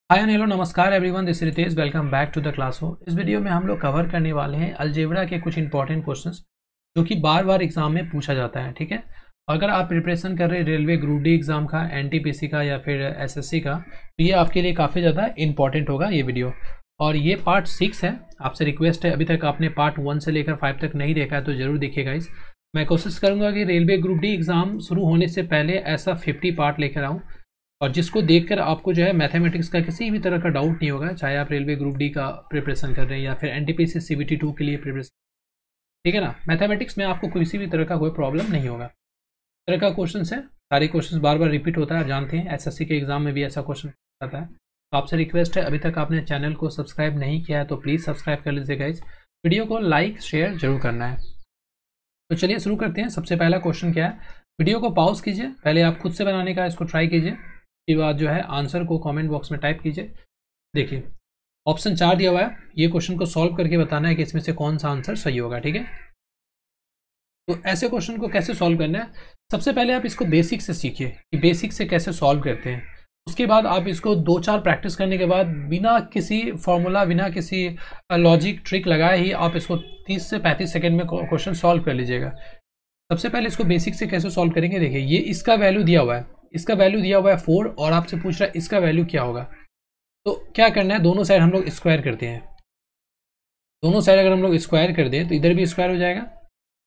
Hi and hello नमस्कार everyone, this is Ritesh. Welcome back to the class हो। इस video में हम लोग कवर करने वाले हैं अलजेब्रा के कुछ इंपॉर्टेंट क्वेश्चंस जो कि बार बार एग्जाम में पूछा जाता है। ठीक है, अगर आप प्रिपरेशन कर रहे हैं रेलवे ग्रुप डी एग्जाम का, एनटीपीसी का या फिर एसएससी का, तो ये आपके लिए काफ़ी ज़्यादा इंपॉर्टेंट होगा ये वीडियो। और ये पार्ट 6 है। आपसे रिक्वेस्ट है, अभी तक आपने पार्ट 1 से लेकर 5 तक नहीं देखा है तो ज़रूर देखिएगा। इस मैं कोशिश करूँगा कि रेलवे ग्रुप डी एग्ज़ाम शुरू होने से पहले ऐसा 50 पार्ट लेकर आऊँ, और जिसको देखकर आपको जो है मैथमेटिक्स का किसी भी तरह का डाउट नहीं होगा, चाहे आप रेलवे ग्रुप डी का प्रिपरेशन कर रहे हैं या फिर एनटीपीसी सीबीटी 2 के लिए प्रिपरेशन। ठीक है ना, मैथमेटिक्स में आपको किसी भी तरह का कोई प्रॉब्लम नहीं होगा। तरह का क्वेश्चन है, सारे क्वेश्चन बार बार रिपीट होता है, आप जानते हैं एसएससी के एग्जाम में भी ऐसा क्वेश्चन आता है। तो आपसे रिक्वेस्ट है, अभी तक आपने चैनल को सब्सक्राइब नहीं किया है तो प्लीज़ सब्सक्राइब कर लीजिएगा। इस वीडियो को लाइक शेयर जरूर करना है। तो चलिए शुरू करते हैं। सबसे पहला क्वेश्चन क्या है, वीडियो को पॉज कीजिए, पहले आप खुद से बनाने का इसको ट्राई कीजिए, के बाद जो है आंसर को कमेंट बॉक्स में टाइप कीजिए। देखिए ऑप्शन 4 दिया हुआ है, ये क्वेश्चन को सॉल्व करके बताना है कि इसमें से कौन सा आंसर सही होगा। ठीक है, तो ऐसे क्वेश्चन को कैसे सॉल्व करना है, सबसे पहले आप इसको बेसिक से सीखिए कि बेसिक से कैसे सॉल्व करते हैं। उसके बाद आप इसको 2-4 प्रैक्टिस करने के बाद बिना किसी फॉर्मूला, बिना किसी लॉजिक ट्रिक लगाए ही आप इसको 30 से 35 सेकेंड में क्वेश्चन सॉल्व कर लीजिएगा। सबसे पहले इसको बेसिक से कैसे सॉल्व करेंगे, देखिए ये इसका वैल्यू दिया हुआ है, इसका वैल्यू दिया हुआ है 4 और आपसे पूछ रहा है इसका वैल्यू क्या होगा। तो क्या करना है, दोनों साइड हम लोग स्क्वायर करते हैं। दोनों साइड अगर हम लोग स्क्वायर कर दें तो इधर भी स्क्वायर हो जाएगा।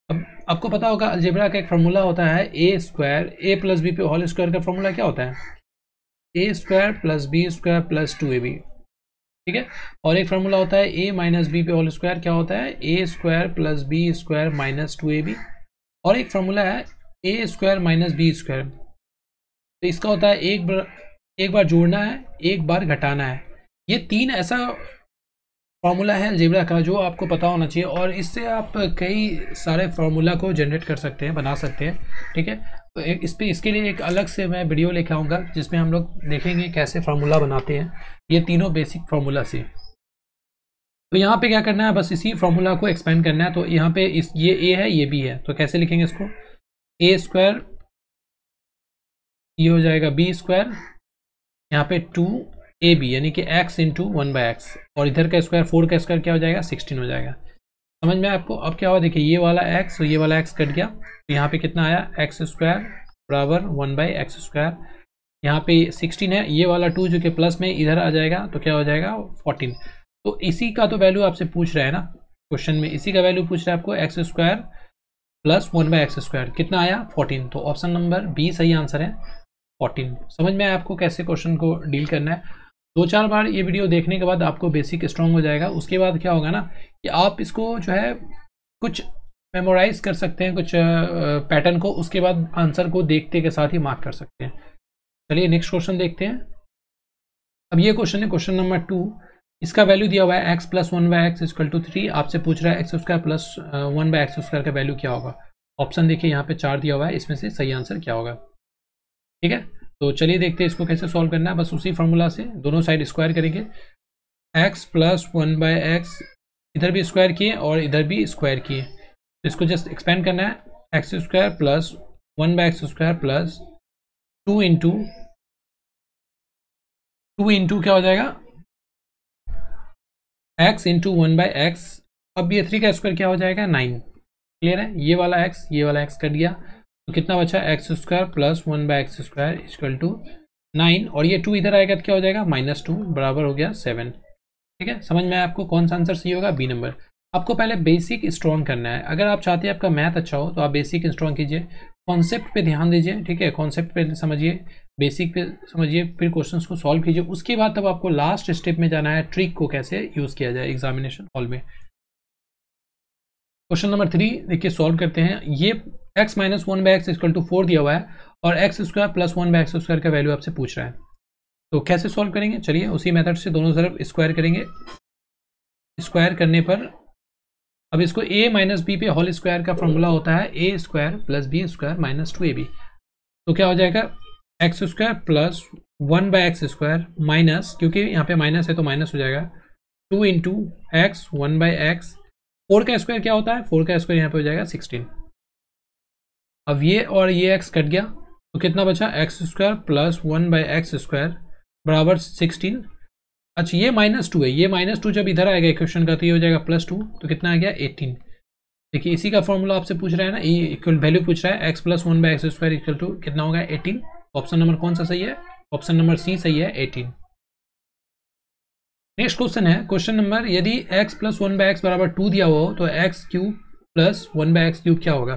अब आपको पता होगा अलजेब्रा का एक फार्मूला होता है A square, A plus B पे होल स्क्वायर का फार्मूला क्या होता है, A square plus B square plus 2ab। ठीक है, और एक फार्मूला होता है ए माइनस बी पे होल स्क्वायर, क्या होता है, A square plus B square minus 2ab। और एक फार्मूला है A square minus B square, तो इसका होता है एक बार जोड़ना है, एक बार घटाना है। ये 3 ऐसा फार्मूला है अलजेब्रा का जो आपको पता होना चाहिए, और इससे आप कई सारे फार्मूला को जनरेट कर सकते हैं, बना सकते हैं। ठीक है, तो इसके लिए एक अलग से मैं वीडियो लेके आऊँगा जिसमें हम लोग देखेंगे कैसे फार्मूला बनाते हैं ये तीनों बेसिक फार्मूला से। तो यहाँ पे क्या करना है, बस इसी फार्मूला को एक्सपेंड करना है। तो यहाँ पे ये ए है, ये बी है, तो कैसे लिखेंगे इसको, ए स्क्वायर, ये हो जाएगा बी स्क्वायर, यहाँ पे 2ab यानी कि x इंटू 1/x, और इधर का स्क्वायर 4 का स्क्वायर क्या हो जाएगा, 16 हो जाएगा। समझ में आपको। अब क्या हुआ, देखिए ये वाला x और ये वाला x कट गया, तो यहाँ पे कितना आया, x स्क्वायर बराबर 1/x स्क्वायर। यहाँ पे 16 है, ये वाला 2 जो कि प्लस में इधर आ जाएगा तो क्या हो जाएगा 14। तो इसी का तो वैल्यू आपसे पूछ रहा है ना क्वेश्चन में, इसी का वैल्यू पूछ रहा है आपको, x square plus 1/x square कितना आया 14। तो ऑप्शन नंबर बी सही आंसर है 14। समझ में आया आपको कैसे क्वेश्चन को डील करना है। 2-4 बार ये वीडियो देखने के बाद आपको बेसिक स्ट्रॉन्ग हो जाएगा। उसके बाद क्या होगा ना कि आप इसको जो है कुछ मेमोराइज कर सकते हैं, कुछ पैटर्न को, उसके बाद आंसर को देखते के साथ ही मार्क कर सकते हैं। चलिए नेक्स्ट क्वेश्चन देखते हैं। अब ये क्वेश्चन है क्वेश्चन नंबर 2, इसका वैल्यू दिया हुआ है x plus 1/x equal to 3। आपसे पूछ रहा है x square plus 1/x square का वैल्यू क्या होगा। ऑप्शन देखिए यहाँ पे 4 दिया हुआ है, इसमें से सही आंसर क्या होगा। ठीक है, तो चलिए देखते हैं इसको कैसे सॉल्व करना है। बस उसी फार्मूला से दोनों साइड स्क्वायर करेंगे, x प्लस 1/x, इधर भी स्क्वायर किए और इधर भी स्क्वायर किए, तो इसको जस्ट एक्सपेंड करना है, x square plus 1/x square plus 2 into क्या हो जाएगा, x इंटू 1/x। अब ये 3 का स्क्वायर क्या हो जाएगा 9। क्लियर है, ये वाला x कट गया, तो कितना बचा, x square plus 1/x square equal to 9, और ये 2 इधर आएगा तो क्या हो जाएगा -2 बराबर हो गया 7। ठीक है, समझ में आपको कौन सा आंसर सही होगा, बी नंबर। आपको पहले बेसिक स्ट्रॉन्ग करना है। अगर आप चाहते हैं आपका मैथ अच्छा हो तो आप बेसिक स्ट्रॉन्ग कीजिए, कॉन्सेप्ट पे ध्यान दीजिए। ठीक है, कॉन्सेप्ट पे समझिए, बेसिक पे समझिए, फिर क्वेश्चंस को सॉल्व कीजिए। उसके बाद तब आपको लास्ट स्टेप में जाना है, ट्रिक को कैसे यूज़ किया जाए एग्जामिनेशन हॉल में। क्वेश्चन नंबर 3 देखिए सॉल्व करते हैं। ये x minus 1/x equal to 4 दिया हुआ है और x square plus 1/x square का वैल्यू आपसे पूछ रहा है, तो कैसे सॉल्व करेंगे, चलिए उसी मेथड से दोनों तरफ स्क्वायर करेंगे। स्क्वायर करने पर अब इसको a माइनस बी पे होल स्क्वायर का फॉर्मूला होता है a square plus B square minus 2ab, तो क्या हो जाएगा x square plus 1/x square minus, क्योंकि यहाँ पे माइनस है तो माइनस हो जाएगा, 2 इंटू x 1/x। 4 का स्क्वायर क्या होता है, 4 का स्क्वायर यहाँ पे हो जाएगा 16। अब ये और ये x कट गया तो कितना बचा, x square plus 1/x square बराबर 16। अच्छा ये -2 है, ये -2 जब इधर आएगा इक्वेशन का तो ये हो जाएगा +2, तो कितना आ गया 18। देखिए इसी का फॉर्मूला आपसे पूछ रहा है ना, ये इक्वल वैल्यू पूछ रहा है x + 1/x² इक्वल टू कितना होगा 18। ऑप्शन नंबर कौन सा सही है? ऑप्शन नंबर सी सही है 18। नेक्स्ट क्वेश्चन है क्वेश्चन नंबर, यदि x + 1/x बराबर 2 दिया हुआ हो तो x³ + 1/x³ क्या होगा?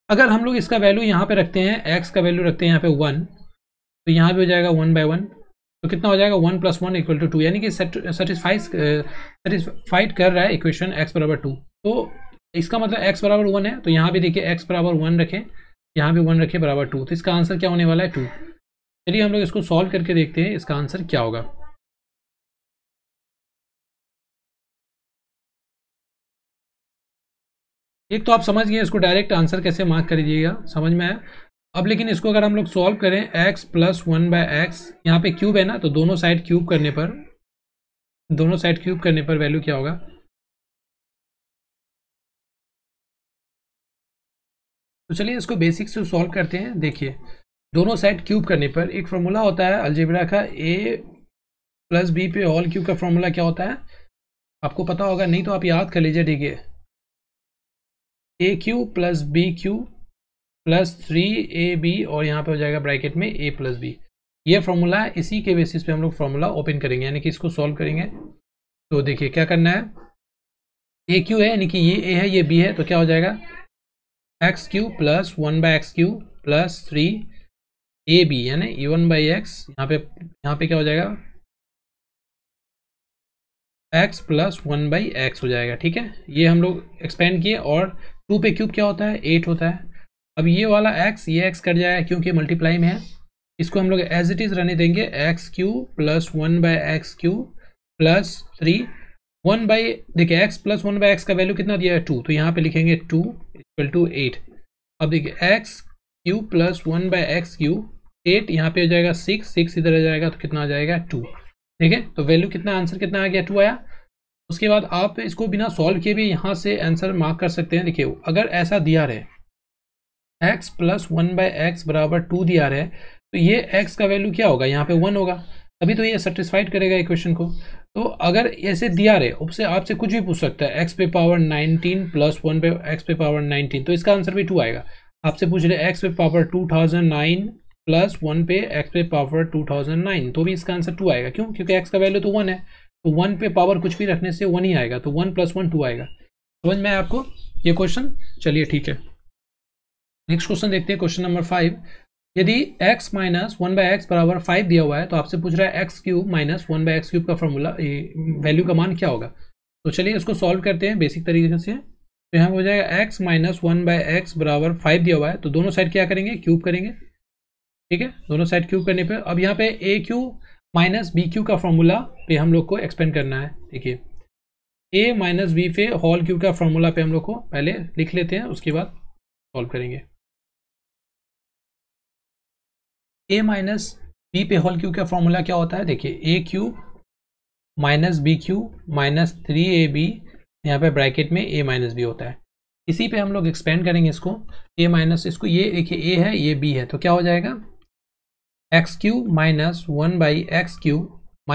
अगर हम लोग इसका वैल्यू यहाँ पे रखते हैं, x का वैल्यू रखते हैं यहाँ पे 1, तो यहाँ पे हो जाएगा 1/1, तो कितना हो जाएगा 1 + 1 = 2, यानी कि सेटिस्फाइड कर रहा है इक्वेशन x बराबर 2। तो इसका मतलब x बराबर 1 है, तो यहाँ भी देखिए x बराबर 1 रखें, यहाँ भी 1 रखें बराबर 2, तो इसका आंसर क्या होने वाला है 2। चलिए हम लोग इसको सॉल्व करके देखते हैं इसका आंसर क्या होगा। एक तो आप समझ गए, इसको डायरेक्ट आंसर कैसे मार्क कर दीजिएगा, समझ में आया। अब लेकिन इसको अगर हम लोग सॉल्व करें, x + 1/x, यहाँ पे क्यूब है ना, तो दोनों साइड क्यूब करने पर वैल्यू क्या होगा? तो चलिए इसको बेसिक से सॉल्व करते हैं। देखिए दोनों साइड क्यूब करने पर एक फॉर्मूला होता है अलजेब्रा का, a + b पे होल क्यूब का फॉर्मूला क्या होता है आपको पता होगा, नहीं तो आप याद कर लीजिए। ठीक है, a³ + b³ + 3ab और यहाँ पे हो जाएगा ब्रैकेट में a + b। ये फॉर्मूला है, इसी के बेसिस पे हम लोग फॉर्मूला ओपन करेंगे, यानी कि इसको सॉल्व करेंगे। तो देखिए क्या करना है, a³ है यानी कि ये a है ये b है, तो क्या हो जाएगा x³ + 1/x³ + 3ab यानी e1/x, यहाँ पे क्या हो जाएगा x + 1/x हो जाएगा। ठीक है, ये हम लोग एक्सपेंड किए, और 2 पे क्यूब क्या होता है 8 होता है। अब ये वाला x, ये x कट जाएगा क्योंकि मल्टीप्लाई में है, इसको हम लोग एज इट इज रहने देंगे, x³ + 1/x³ + 3 देखिए x + 1/x का वैल्यू कितना दिया है 2, तो यहाँ पे लिखेंगे 2 = 8। अब देखिए x³ + 1/x³, 8 यहाँ पे हो जाएगा 6 इधर आ जाएगा, तो कितना आ जाएगा 2। ठीक है, तो वैल्यू कितना, आंसर कितना आ गया 2 आया। उसके बाद आप इसको बिना सॉल्व किए भी यहाँ से आंसर मार्क कर सकते हैं। देखिए अगर ऐसा दिया रहे x + 1/x बराबर 2 दिया रहे, तो ये x का वैल्यू क्या होगा, यहाँ पे 1 होगा, तभी तो ये सेटिस्फाइड करेगा इक्वेशन को। तो अगर ऐसे दिया रहे, उससे आपसे कुछ भी पूछ सकता है, x पे पावर 19 + 1 पे x पे पावर 19, तो इसका आंसर भी 2 आएगा। आपसे पूछ रहे x पे पावर 2009 + 1 पे x पे पावर 2009, तो भी इसका आंसर 2 आएगा। क्यों? क्योंकि x का वैल्यू तो 1 है, तो 1 पे पावर कुछ भी रखने से 1 ही आएगा, तो 1 + 1 2 आएगा। समझ में आया आपको ये क्वेश्चन? चलिए ठीक है, नेक्स्ट क्वेश्चन देखते हैं, क्वेश्चन नंबर 5। यदि x - 1/x बराबर 5 दिया हुआ है, तो आपसे पूछ रहा है x³ - 1/x³ का फॉर्मूला वैल्यू का मान क्या होगा। तो चलिए इसको सॉल्व करते हैं बेसिक तरीके से। तो यहाँ हो जाएगा x - 1/x बराबर 5 दिया हुआ है, तो दोनों साइड क्या करेंगे, क्यूब करेंगे। ठीक है, दोनों साइड क्यूब करने पे अब यहाँ पे a³ - b³ का फॉर्मूला पे हम लोग को एक्सपेंड करना है। देखिए a - b पे होल क्यूब का फॉर्मूला पे हम लोग को पहले लिख लेते हैं, उसके बाद सॉल्व करेंगे। a - b पे होल क्यूब का फॉर्मूला क्या होता है, देखिए a³ - b³ - 3ab, यहाँ पे ब्रैकेट में a - b होता है। इसी पे हम लोग एक्सपेंड करेंगे इसको, इसको, ये देखिए a है ये b है, तो क्या हो जाएगा x³ - 1/x³ -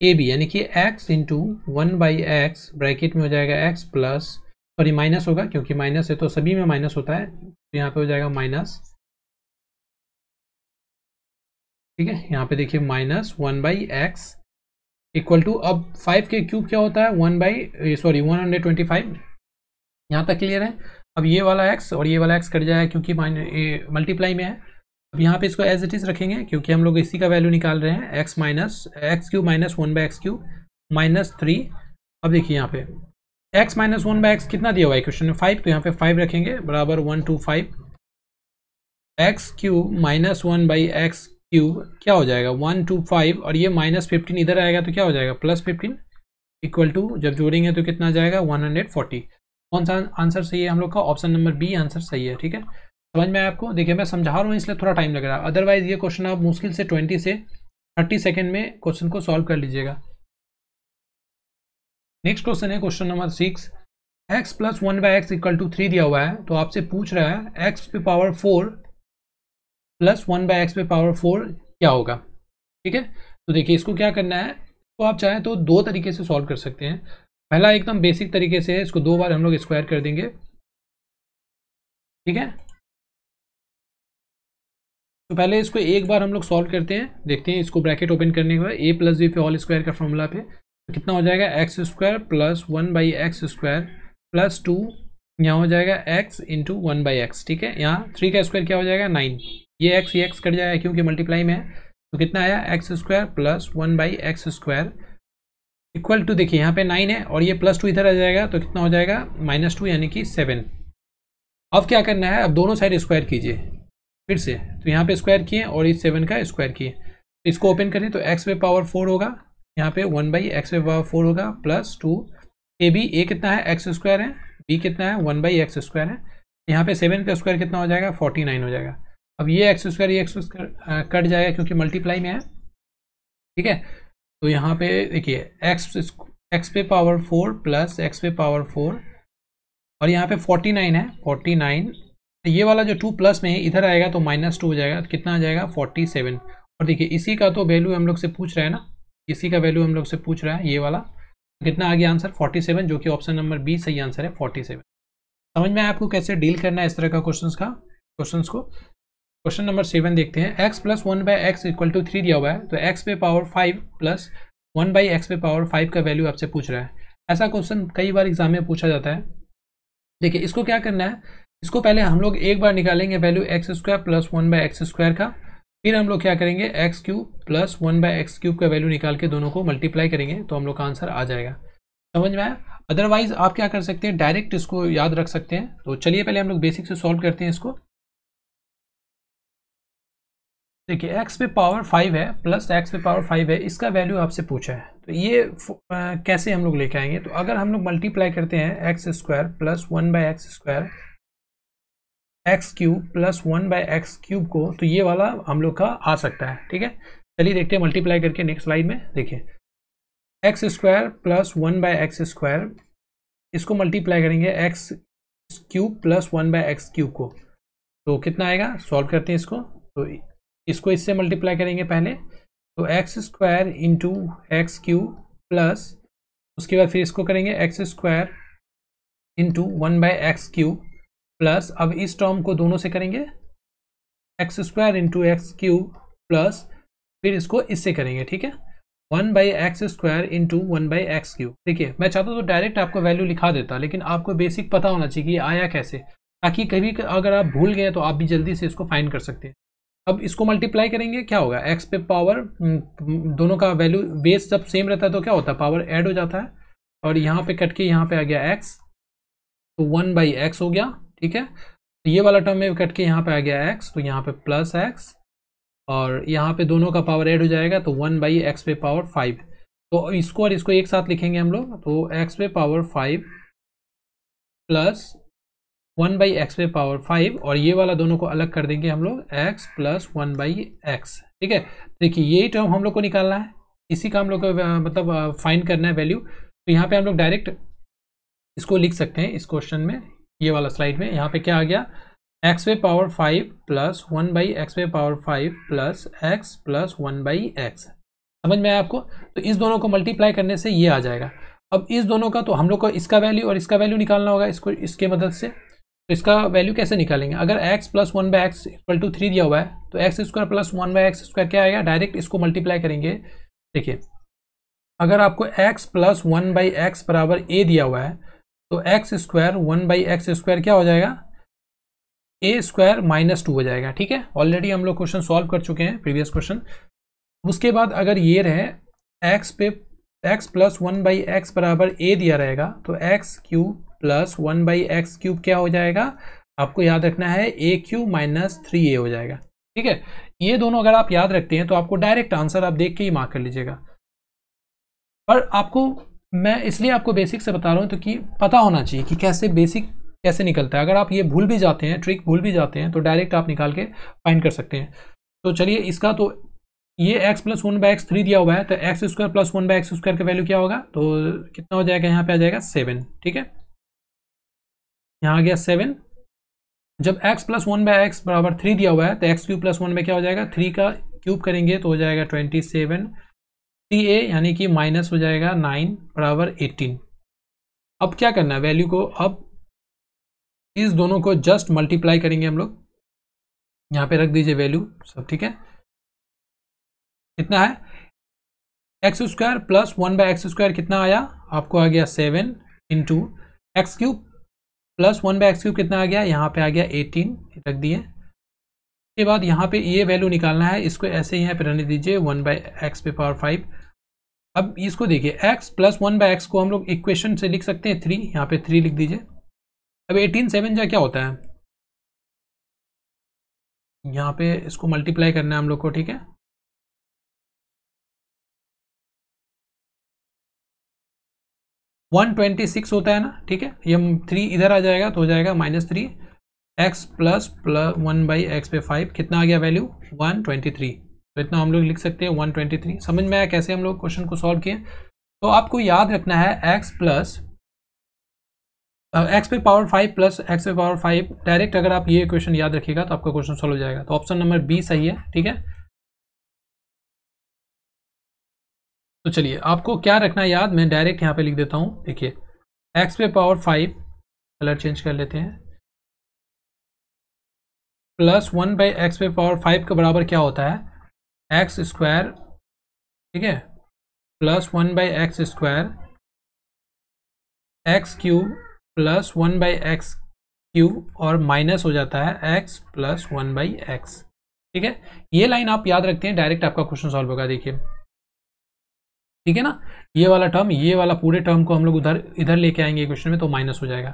3ab यानी कि x × 1/x ब्रैकेट में हो जाएगा x प्लस, सॉरी माइनस होगा क्योंकि माइनस है तो सभी में माइनस होता है, तो यहाँ पे हो जाएगा माइनस। ठीक है, यहाँ पे देखिए -1/x इक्वल टू, अब 5 के क्यूब क्या होता है 125, यहाँ तक क्लियर है। अब ये वाला x और ये वाला x कट जाएगा क्योंकि मल्टीप्लाई में है। अब यहाँ पे इसको एज इट इज रखेंगे क्योंकि हम लोग इसी का वैल्यू निकाल रहे हैं, x - x³ - 1/x³ - 3। अब देखिए यहाँ पे x - 1/x कितना दिया हुआ है क्वेश्चन में 5, तो यहाँ पे 5 रखेंगे बराबर 125, x³ - 1/x³ क्या हो जाएगा 125, और ये -15 इधर आएगा तो क्या हो जाएगा +15 इक्वल टू, जब जोड़ेंगे तो कितना आ जाएगा 140। कौन सा आंसर सही है हम लोग का, ऑप्शन नंबर बी आंसर सही है। ठीक है, समझ में आया आपको। देखिए मैं समझा रहा हूँ इसलिए थोड़ा टाइम लग रहा है, अदरवाइज ये क्वेश्चन आप मुश्किल से 20 से 30 सेकेंड में क्वेश्चन को सॉल्व कर लीजिएगा। नेक्स्ट क्वेश्चन है क्वेश्चन नंबर 6। x + 1/x = 3 दिया हुआ है, तो आपसे पूछ रहा है x पे पावर 4 + 1/x पे पावर 4 क्या होगा। ठीक है। तो देखिए इसको क्या करना है, तो आप चाहें तो दो तरीके से सॉल्व कर सकते हैं। पहला एकदम बेसिक तरीके से है, इसको 2 बार हम लोग स्क्वायर कर देंगे, ठीक है। तो पहले इसको एक बार हम लोग सॉल्व करते हैं, देखते हैं इसको ब्रैकेट ओपन करने के बाद ए प्लस बी पे होल स्क्वायर का फॉर्मूला पे तो कितना हो जाएगा, x square plus 1/x square plus 2, यहाँ हो जाएगा x इंटू 1/x, ठीक है। यहाँ 3 का स्क्वायर क्या हो जाएगा 9, ये x कट जाएगा क्योंकि मल्टीप्लाई में है, तो कितना आया X square plus 1/x square equal to, देखिए यहाँ पे 9 है और ये प्लस 2 इधर आ जाएगा तो कितना हो जाएगा -2 यानी कि 7। अब क्या करना है, अब दोनों साइड स्क्वायर कीजिए फिर से, तो यहाँ पे स्क्वायर किए और इस 7 का स्क्वायर किए, तो इसको ओपन करें तो x पे पावर 4 होगा, यहाँ पे 1/x पे पावर 4 होगा प्लस 2, ए कितना है एक्स स्क्वायर है, बी कितना है 1/x स्क्वायर है, यहाँ पे 7 का स्क्वायर कितना हो जाएगा 49 हो जाएगा। अब ये एक्स स्क्वायर कट जाएगा क्योंकि मल्टीप्लाई में है, ठीक है। तो यहाँ पे देखिए एक्स पे पावर 4 प्लस एक्स पे पावर 4 और यहाँ पे 49 है, 49 ये वाला जो 2 प्लस में है इधर आएगा तो -2 हो जाएगा, तो कितना आ जाएगा 47। और देखिए इसी का तो वैल्यू हम लोग से पूछ रहा है ना, इसी का वैल्यू हम लोग से पूछ रहा है ये वाला, कितना आ गया आंसर 47, जो कि ऑप्शन नंबर बी सही आंसर है 47। समझ में आया आपको कैसे डील करना है इस तरह का क्वेश्चंस को। क्वेश्चन नंबर 7 देखते हैं, x plus 1/x equal to 3 दिया हुआ है, तो x पे पावर 5 प्लस 1/x पे पावर 5 का वैल्यू आपसे पूछ रहा है। ऐसा क्वेश्चन कई बार एग्जाम में पूछा जाता है। देखिए इसको क्या करना है, इसको पहले हम लोग एक बार निकालेंगे value x square plus 1/x square का, फिर हम लोग क्या करेंगे x cube plus 1/x cube का वैल्यू निकाल के दोनों को मल्टीप्लाई करेंगे तो हम लोग का आंसर आ जाएगा। समझ में आया? अदरवाइज आप क्या कर सकते हैं, डायरेक्ट इसको याद रख सकते हैं। तो चलिए पहले हम लोग बेसिक से सॉल्व करते हैं इसको। देखिए x पे पावर 5 है प्लस x पे पावर 5 है, इसका वैल्यू आपसे पूछा है, तो ये कैसे हम लोग लेके आएंगे, तो अगर हम लोग मल्टीप्लाई करते हैं x square plus 1/x square x cube plus 1/x cube को, तो ये वाला हम लोग का आ सकता है, ठीक है। चलिए देखते हैं मल्टीप्लाई करके नेक्स्ट स्लाइड में। देखिए x square plus 1/x square, इसको मल्टीप्लाई करेंगे x cube plus 1/x cube को, तो कितना आएगा, सॉल्व करते हैं इसको। तो इसको इससे मल्टीप्लाई करेंगे पहले, तो x square into x cube plus, उसके बाद फिर इसको करेंगे x square into 1/x cube plus, अब इस टर्म को दोनों से करेंगे x square into x cube plus, फिर इसको इससे करेंगे, ठीक है, 1/x square into 1/x cube. देखिए मैं चाहता तो डायरेक्ट आपको वैल्यू लिखा देता, लेकिन आपको बेसिक पता होना चाहिए कि आया कैसे, ताकि कभी अगर आप भूल गए तो आप भी जल्दी से इसको फाइंड कर सकते हैं। अब इसको मल्टीप्लाई करेंगे, क्या होगा, x पे पावर, दोनों का वैल्यू बेस जब सेम रहता है तो क्या होता है, पावर ऐड हो जाता है, और यहाँ पे कट के यहाँ पे आ गया x, तो 1/x हो गया, ठीक है। तो ये वाला टर्म में कट के यहाँ पे आ गया x, तो यहाँ पे प्लस x, और यहाँ पे दोनों का पावर ऐड हो जाएगा तो 1/x पे पावर 5, तो इसको और इसको एक साथ लिखेंगे हम लोग, तो x पे पावर 5 प्लस 1/x पे पावर 5, और ये वाला दोनों को अलग कर देंगे हम लोग x प्लस 1/x, ठीक है। देखिए यही टर्म हम लोग को निकालना है, इसी का हम लोग को मतलब फाइंड करना है वैल्यू। तो यहाँ पे हम लोग डायरेक्ट इसको लिख सकते हैं इस क्वेश्चन में, ये वाला स्लाइड में, यहाँ पे क्या आ गया, x पे पावर 5 प्लस 1/x पे power 5 plus x plus 1/x। समझ में आया आपको? तो इस दोनों को मल्टीप्लाई करने से ये आ जाएगा। अब इस दोनों का तो हम लोग को इसका वैल्यू और इसका वैल्यू निकालना होगा, इसको इसके मदद से। तो इसका वैल्यू कैसे निकालेंगे, अगर x plus 1/x equal to 3 दिया हुआ है, तो x square plus 1/x square क्या आएगा, डायरेक्ट इसको मल्टीप्लाई करेंगे। देखिए अगर आपको x प्लस 1/x बराबर a दिया हुआ है, तो x स्क्वायर 1/x स्क्वायर क्या हो जाएगा, a स्क्वायर -2 हो जाएगा, ठीक है। ऑलरेडी हम लोग क्वेश्चन सॉल्व कर चुके हैं, प्रीवियस क्वेश्चन। उसके बाद अगर ये रहे x पे x प्लस 1/x बराबर a दिया रहेगा, तो x cube plus 1/x cube क्या हो जाएगा, आपको याद रखना है a क्यूब माइनस 3a हो जाएगा, ठीक है। ये दोनों अगर आप याद रखते हैं तो आपको डायरेक्ट आंसर आप देख के ही मार्क कर लीजिएगा। पर आपको मैं इसलिए आपको बेसिक से बता रहा हूँ तो कि पता होना चाहिए कि कैसे बेसिक कैसे निकलता है। अगर आप ये भूल भी जाते हैं, ट्रिक भूल भी जाते हैं, तो डायरेक्ट आप निकाल के फाइंड कर सकते हैं। तो चलिए इसका, तो ये x प्लस 1/x 3 दिया हुआ है, तो x square plus 1/x square का वैल्यू क्या होगा, तो कितना हो जाएगा, यहाँ पे आ जाएगा 7, ठीक है। यहाँ आ गया 7। जब x प्लस 1/x बराबर 3 दिया हुआ है, तो एक्स क्यूब प्लस 1 में क्या हो जाएगा, 3 का क्यूब करेंगे तो हो जाएगा 27 3a यानी कि माइनस हो जाएगा 9 बराबर 18। अब क्या करना है, वैल्यू को अब इस दोनों को जस्ट मल्टीप्लाई करेंगे हम लोग। यहाँ पे रख दीजिए वैल्यू सब, ठीक है। कितना है, एक्स स्क्वायर प्लस 1/x² कितना आया आपको, आ गया 7 into x cube plus 1/x³ कितना आ गया, यहाँ पे आ गया 18, रख दिए। उसके बाद यहाँ पे ये वैल्यू निकालना है, इसको ऐसे यहाँ पे रहने दीजिए 1/x⁵। अब इसको देखिए, x प्लस 1/x को हम लोग इक्वेशन से लिख सकते हैं 3, यहाँ पे 3 लिख दीजिए। अब 18 7 जा क्या होता है, यहाँ पे इसको मल्टीप्लाई करना है हम लोग को, ठीक है। (126) होता है ना, ठीक है। ये 3 इधर आ जाएगा तो हो जाएगा -3 x प्लस 1/x⁵। कितना आ गया वैल्यू, 123। तो इतना हम लोग लिख सकते हैं 123। समझ में आया कैसे हम लोग क्वेश्चन को सॉल्व किए। तो आपको याद रखना है x plus x⁵ plus x⁵। Direct अगर आप ये क्वेश्चन याद रखिएगा तो आपका क्वेश्चन सॉल्व हो जाएगा। तो ऑप्शन नंबर बी सही है, ठीक है। तो चलिए आपको क्या रखना है याद, मैं डायरेक्ट यहाँ पे लिख देता हूँ। देखिए x⁵, कलर चेंज कर लेते हैं, प्लस 1/x⁵ का बराबर क्या होता है, x², ठीक है, plus 1/x², x³ plus 1/x³ और माइनस हो जाता है x प्लस 1/x, ठीक है। ये लाइन आप याद रखते हैं, डायरेक्ट आपका क्वेश्चन सॉल्व होगा। देखिए ठीक है ना, ये वाला टर्म, ये वाला पूरे टर्म को हम लोग इधर लेके आएंगे क्वेश्चन में तो माइनस हो जाएगा,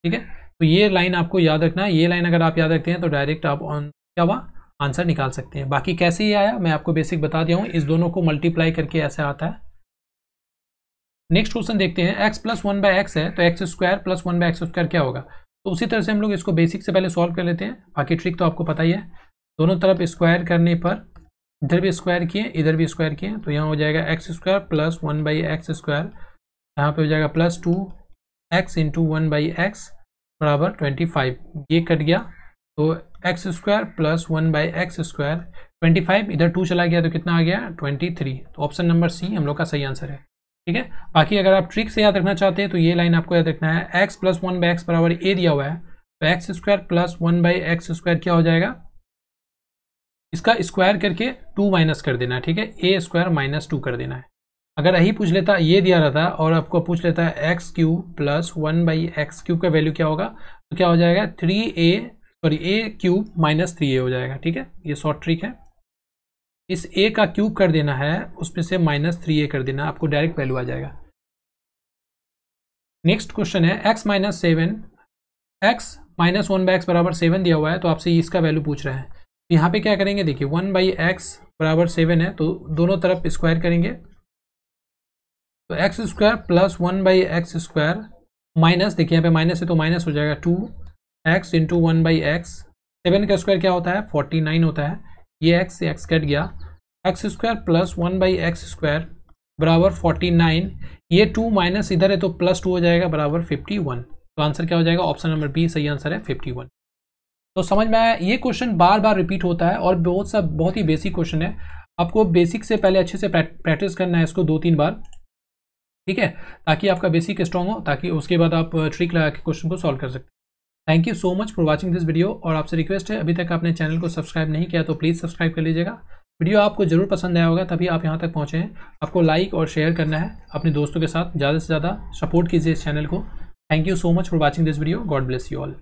ठीक है। तो ये लाइन आपको याद रखना है। ये लाइन अगर आप याद रखते हैं तो डायरेक्ट आप क्या हुआ, आंसर निकाल सकते हैं। बाकी कैसे ये आया मैं आपको बेसिक बता दिया हूँ, इस दोनों को मल्टीप्लाई करके ऐसे आता है। नेक्स्ट क्वेश्चन देखते हैं, x प्लस 1/x है तो x² प्लस 1/x² क्या होगा। तो उसी तरह से हम लोग इसको बेसिक से पहले सॉल्व कर लेते हैं। बाकी ट्रिक तो आपको पता ही है, दोनों तरफ स्क्वायर करने पर, इधर भी स्क्वायर किए इधर भी स्क्वायर किए, तो यहाँ हो जाएगा x² प्लस 1/x², यहाँ पे हो जाएगा प्लस 2x इंटू 1/x बराबर 25। ये कट गया तो x² प्लस 1/x², 25 इधर 2 चला गया तो कितना आ गया 23। तो ऑप्शन नंबर सी हम लोग का सही आंसर है, ठीक है। बाकी अगर आप ट्रिक से याद रखना चाहते हैं तो ये लाइन आपको याद रखना है, x प्लस 1/x बराबर a दिया हुआ है तो x² प्लस 1/x² क्या हो जाएगा, इसका स्क्वायर करके 2 माइनस कर देना है, ठीक है। a² माइनस 2 कर देना है। अगर यही पूछ लेता, ये दिया रहता और आपको पूछ लेता है x³ प्लस 1/x³ का वैल्यू क्या होगा, तो क्या हो जाएगा a³ माइनस 3a हो जाएगा, ठीक है। ये शॉर्ट ट्रिक है, इस a का क्यूब कर देना है, उसमें से -3a कर देना, आपको डायरेक्ट वैल्यू आ जाएगा। नेक्स्ट क्वेश्चन है x minus 7, x minus 1/x बराबर 7 दिया हुआ है तो आपसे इसका वैल्यू पूछ रहे हैं। यहाँ पे क्या करेंगे, देखिए 1/x बराबर 7 है तो दोनों तरफ स्क्वायर करेंगे, तो x² प्लस 1/x² माइनस, देखिए यहाँ पे माइनस है तो माइनस हो जाएगा 2x इंटू 1/x। 7 का स्क्वायर क्या होता है 49 होता है, ये x से x कट गया, x² प्लस 1/x² बराबर 49, ये 2 माइनस इधर है तो प्लस 2 हो जाएगा बराबर 51। तो आंसर क्या हो जाएगा, ऑप्शन नंबर बी सही आंसर है 51। तो समझ में आया, ये क्वेश्चन बार बार रिपीट होता है और बहुत ही बेसिक क्वेश्चन है। आपको बेसिक से पहले अच्छे से प्रैक्टिस करना है इसको 2-3 बार, ठीक है, ताकि आपका बेसिक स्ट्रॉन्ग हो, ताकि उसके बाद आप ट्रिक लगा के क्वेश्चन को सॉल्व कर सकते हैं। Thank you so much for watching this video. और आपसे रिक्वेस्ट है, अभी तक आपने चैनल को सब्सक्राइब नहीं किया तो प्लीज़ सब्सक्राइब कर लीजिएगा। वीडियो आपको जरूर पसंद आया होगा तभी आप यहाँ तक पहुँचे हैं। आपको लाइक और शेयर करना है अपने दोस्तों के साथ, ज़्यादा से ज़्यादा सपोर्ट कीजिए इस चैनल को। Thank you so much for watching this video. God bless you all.